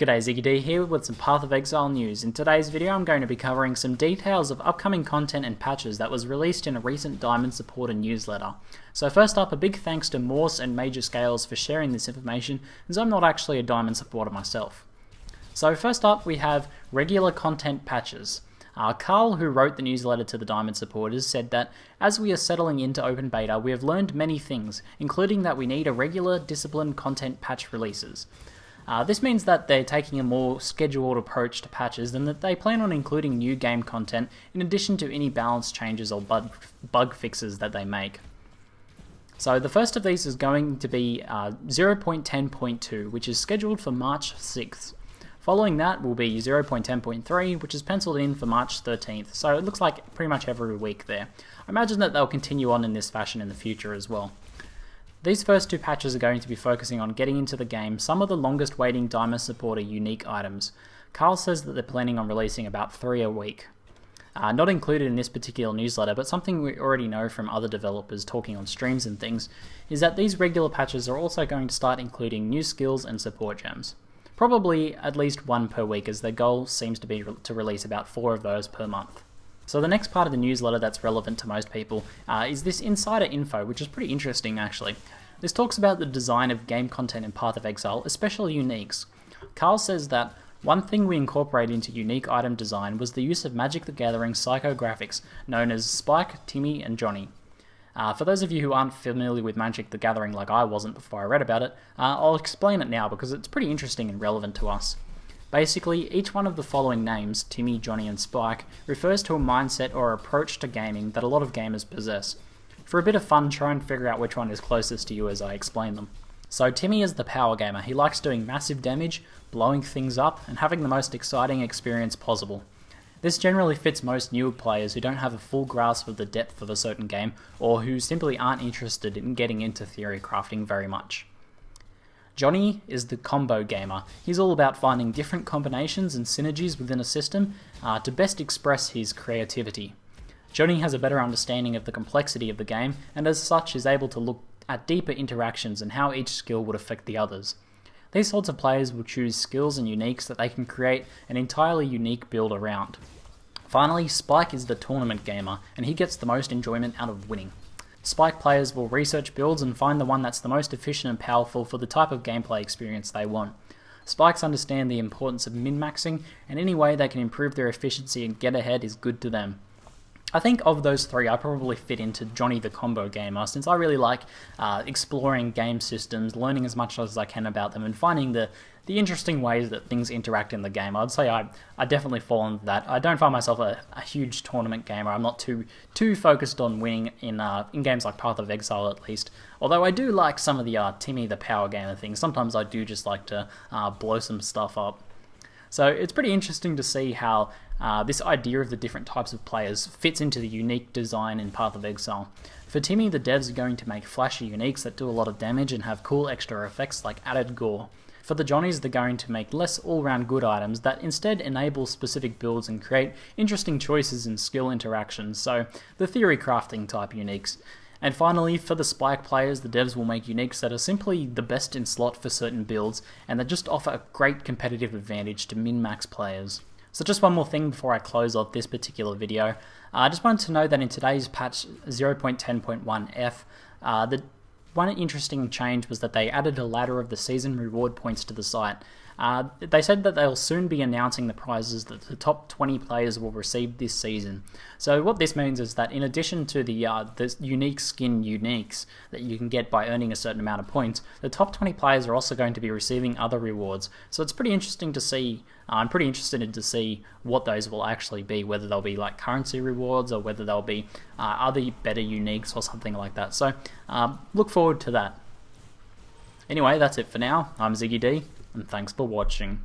G'day, ZiggyD here with some Path of Exile news. In today's video I'm going to be covering some details of upcoming content and patches that was released in a recent Diamond supporter newsletter. So first up, a big thanks to Morse and Major Scales for sharing this information, as I'm not actually a Diamond supporter myself. So first up we have regular content patches. Carl, who wrote the newsletter to the Diamond supporters, said that as we are settling into open beta we have learned many things, including that we need a regular disciplined content patch releases. This means that they're taking a more scheduled approach to patches and that they plan on including new game content in addition to any balance changes or bug fixes that they make. So the first of these is going to be 0.10.2, which is scheduled for March 6th. Following that will be 0.10.3, which is penciled in for March 13th, so it looks like pretty much every week there. I imagine that they'll continue on in this fashion in the future as well. These first two patches are going to be focusing on getting into the game some of the longest waiting Diamond supporter unique items. Carl says that they're planning on releasing about 3 a week. Not included in this particular newsletter, but something we already know from other developers talking on streams and things, is that these regular patches are also going to start including new skills and support gems. Probably at least 1 per week, as their goal seems to be to release about 4 of those per month. So the next part of the newsletter that's relevant to most people is this insider info, which is pretty interesting actually. This talks about the design of game content in Path of Exile, especially uniques. Carl says that one thing we incorporated into unique item design was the use of Magic the Gathering psychographics, known as Spike, Timmy, and Johnny. For those of you who aren't familiar with Magic the Gathering like I wasn't before I read about it, I'll explain it now because it's pretty interesting and relevant to us. Basically, each one of the following names, Timmy, Johnny, and Spike, refers to a mindset or approach to gaming that a lot of gamers possess. For a bit of fun, try and figure out which one is closest to you as I explain them. So Timmy is the power gamer. He likes doing massive damage, blowing things up, and having the most exciting experience possible. This generally fits most newer players who don't have a full grasp of the depth of a certain game, or who simply aren't interested in getting into theory crafting very much. Johnny is the combo gamer. He's all about finding different combinations and synergies within a system to best express his creativity. Johnny has a better understanding of the complexity of the game, and as such is able to look at deeper interactions and how each skill would affect the others. These sorts of players will choose skills and uniques that they can create an entirely unique build around. Finally, Spike is the tournament gamer, and he gets the most enjoyment out of winning. Spike players will research builds and find the one that's the most efficient and powerful for the type of gameplay experience they want. Spikes understand the importance of min-maxing, and any way they can improve their efficiency and get ahead is good to them. I think of those three, I probably fit into Johnny the combo gamer, since I really like exploring game systems, learning as much as I can about them, and finding the interesting ways that things interact in the game. I'd say I definitely fall into that. I don't find myself a huge tournament gamer. I'm not too focused on winning in games like Path of Exile at least. Although I do like some of the Timmy the power gamer things. Sometimes I do just like to blow some stuff up. So it's pretty interesting to see how this idea of the different types of players fits into the unique design in Path of Exile. For Timmy, the devs are going to make flashy uniques that do a lot of damage and have cool extra effects like added gore. For the Johnnies, they're going to make less all-round good items that instead enable specific builds and create interesting choices in skill interactions, so the theory crafting type uniques. And finally, for the Spike players, the devs will make uniques that are simply the best in slot for certain builds, and that just offer a great competitive advantage to min-max players. So just one more thing before I close off this particular video. I just wanted to know that in today's patch 0.10.1f, the one interesting change was that they added a ladder of the season reward points to the site. They said that they'll soon be announcing the prizes that the top 20 players will receive this season. So what this means is that in addition to the unique skin uniques that you can get by earning a certain amount of points, the top 20 players are also going to be receiving other rewards. So it's pretty interesting to see. I'm pretty interested to see what those will actually be, whether they'll be like currency rewards or whether they'll be other better uniques or something like that. So look forward to that. Anyway, that's it for now. I'm ZiggyD, and thanks for watching.